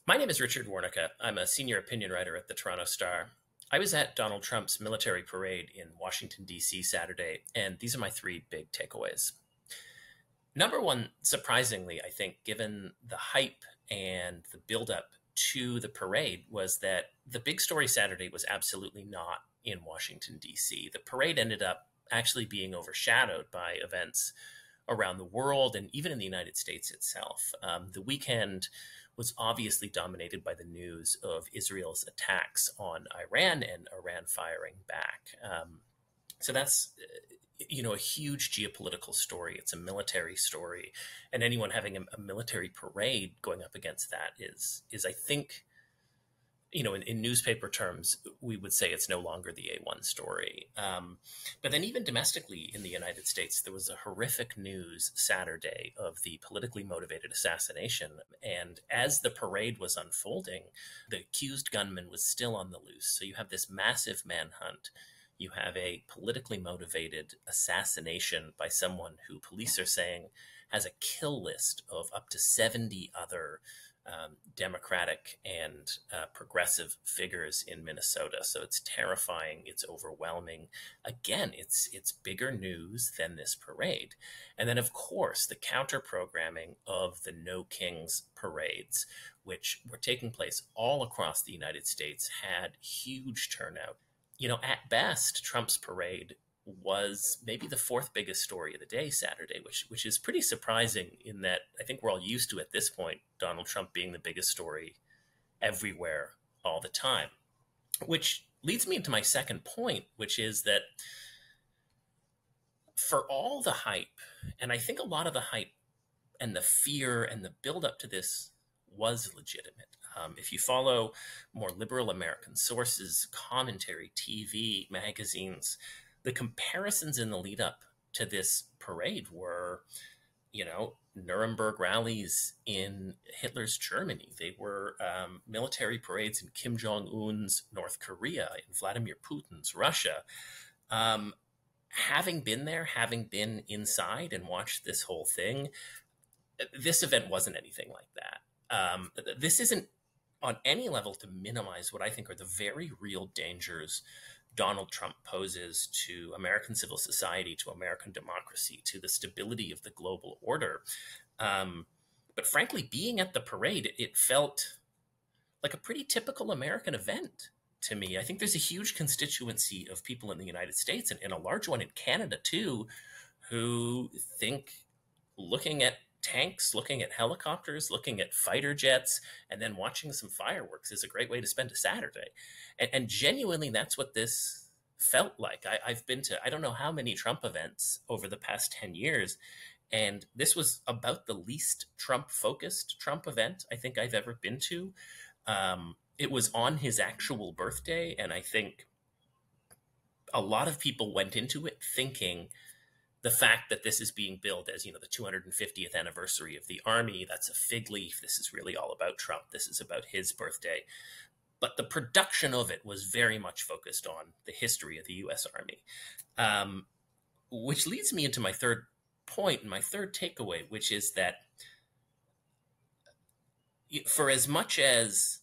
My name is Richard Warnica. I'm a senior opinion writer at the Toronto Star. I was at Donald Trump's military parade in Washington, D.C. Saturday, and these are my three big takeaways. Number one, surprisingly, I think, given the hype and the buildup to the parade, was that the big story Saturday was absolutely not in Washington, D.C. The parade ended up actually being overshadowed by events around the world and even in the United States itself. The weekend was obviously dominated by the news of Israel's attacks on Iran and Iran firing back. So that's a huge geopolitical story. It's a military story, and anyone having a military parade going up against that is I think, in newspaper terms, we would say it's no longer the A1 story. But then, even domestically in the United States, there was a horrific news Saturday of the politically motivated assassination. And as the parade was unfolding, the accused gunman was still on the loose. So you have this massive manhunt. You have a politically motivated assassination by someone who police are saying has a kill list of up to 70 other Democratic and progressive figures in Minnesota. So it's terrifying. It's overwhelming. Again, it's bigger news than this parade. And then, of course, the counter programming of the No Kings parades, which were taking place all across the United States, had huge turnout. At best, Trump's parade was maybe the fourth biggest story of the day Saturday, which is pretty surprising in that I think we're all used to at this point Donald Trump being the biggest story everywhere all the time. Which leads me into my second point, which is that for all the hype, and I think a lot of the hype and the fear and the buildup to this was legitimate. If you follow more liberal American sources, commentary, TV, magazines, the comparisons in the lead up to this parade were, Nuremberg rallies in Hitler's Germany. They were military parades in Kim Jong-un's North Korea, in Vladimir Putin's Russia. Having been there, having been inside and watched this whole thing, this event wasn't anything like that. This isn't on any level to minimize what I think are the very real dangers Donald Trump poses to American civil society, to American democracy, to the stability of the global order. But frankly, being at the parade, it felt like a pretty typical American event to me. I think there's a huge constituency of people in the United States and a large one in Canada too, who think looking at tanks, looking at helicopters, looking at fighter jets, and then watching some fireworks is a great way to spend a Saturday. And genuinely, that's what this felt like. I've been to, I don't know how many Trump events over the past 10 years, and this was about the least Trump-focused Trump event I think I've ever been to. It was on his actual birthday, and I think a lot of people went into it thinking the fact that this is being billed as, the 250th anniversary of the Army, that's a fig leaf. This is really all about Trump. This is about his birthday. But the production of it was very much focused on the history of the U.S. Army, which leads me into my third point and my third takeaway, which is that for as much as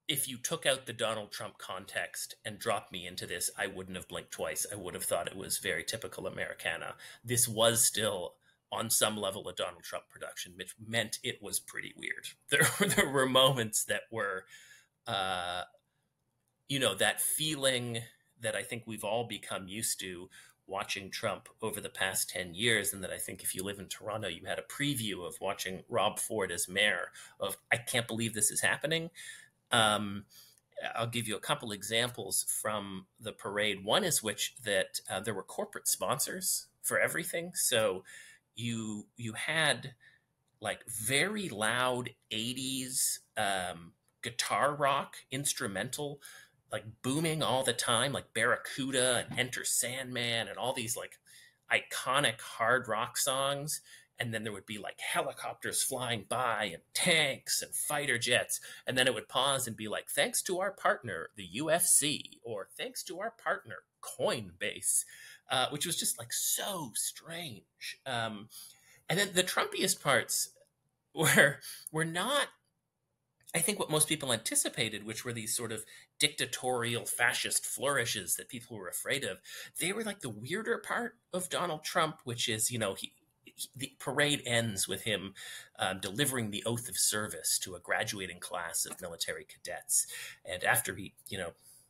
if you took out the Donald Trump context and dropped me into this, I wouldn't have blinked twice. I would have thought it was very typical Americana. This was still, on some level, a Donald Trump production, which meant it was pretty weird. There were moments that were, that feeling that I think we've all become used to watching Trump over the past 10 years, and that I think if you live in Toronto, you had a preview of watching Rob Ford as mayor of, I can't believe this is happening. I'll give you a couple examples from the parade. One is that there were corporate sponsors for everything. So you had like very loud 80s guitar rock instrumental, like booming all the time, like Barracuda and Enter Sandman and all these like iconic hard rock songs. And then there would be like helicopters flying by and tanks and fighter jets. And then it would pause and be like, thanks to our partner, the UFC, or thanks to our partner, Coinbase, which was just like so strange. And then the Trumpiest parts were not I think what most people anticipated, which were these sort of dictatorial fascist flourishes that people were afraid of, they were like the weirder part of Donald Trump, which is, the parade ends with him delivering the oath of service to a graduating class of military cadets. And after he,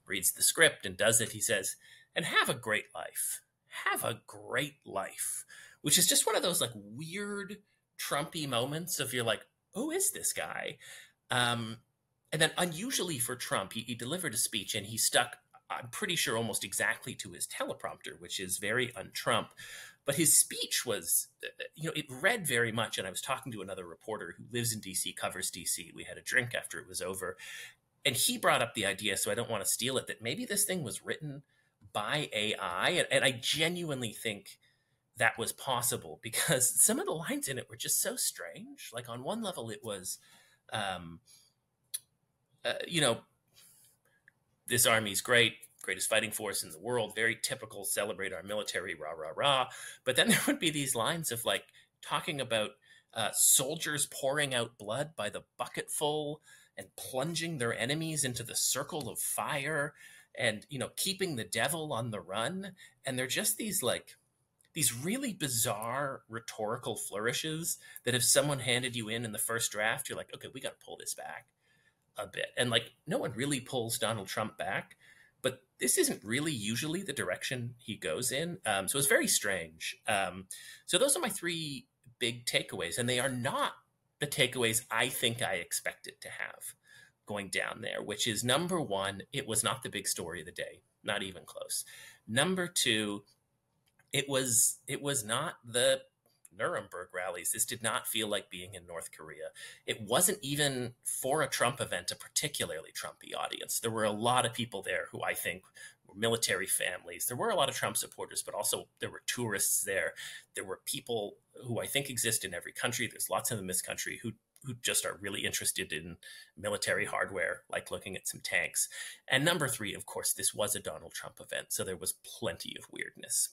reads the script and does it, he says, and have a great life. Have a great life, which is just one of those like weird Trumpy moments of you're like, who is this guy? Um, and then, unusually for Trump, he delivered a speech and he stuck, I'm pretty sure, almost exactly to his teleprompter, which is very un-Trump. But his speech was, it read very much. And I was talking to another reporter who lives in DC, covers DC. We had a drink after it was over. And he brought up the idea, so I don't want to steal it, that maybe this thing was written by AI. And I genuinely think that was possible because some of the lines in it were just so strange. Like on one level, it was, um, you know, this army's great, greatest fighting force in the world, very typical, celebrate our military, rah, rah, rah. But then there would be these lines of like talking about soldiers pouring out blood by the bucketful and plunging their enemies into the circle of fire and, keeping the devil on the run. And they're just these really bizarre rhetorical flourishes that if someone handed you in the first draft, you're like, okay, we got to pull this back a bit. And like, no one really pulls Donald Trump back, but this isn't really usually the direction he goes in. So it's very strange. So those are my three big takeaways, and they are not the takeaways I think I expected to have going down there, which is number one, it was not the big story of the day, not even close. Number two, it was not the Nuremberg rallies. This did not feel like being in North Korea. It wasn't even for a Trump event, a particularly Trumpy audience. There were a lot of people there who I think were military families. There were a lot of Trump supporters, but also there were tourists there. There were people who I think exist in every country. There's lots of them in this country who just are really interested in military hardware, like looking at some tanks. And number three, of course, this was a Donald Trump event, so there was plenty of weirdness.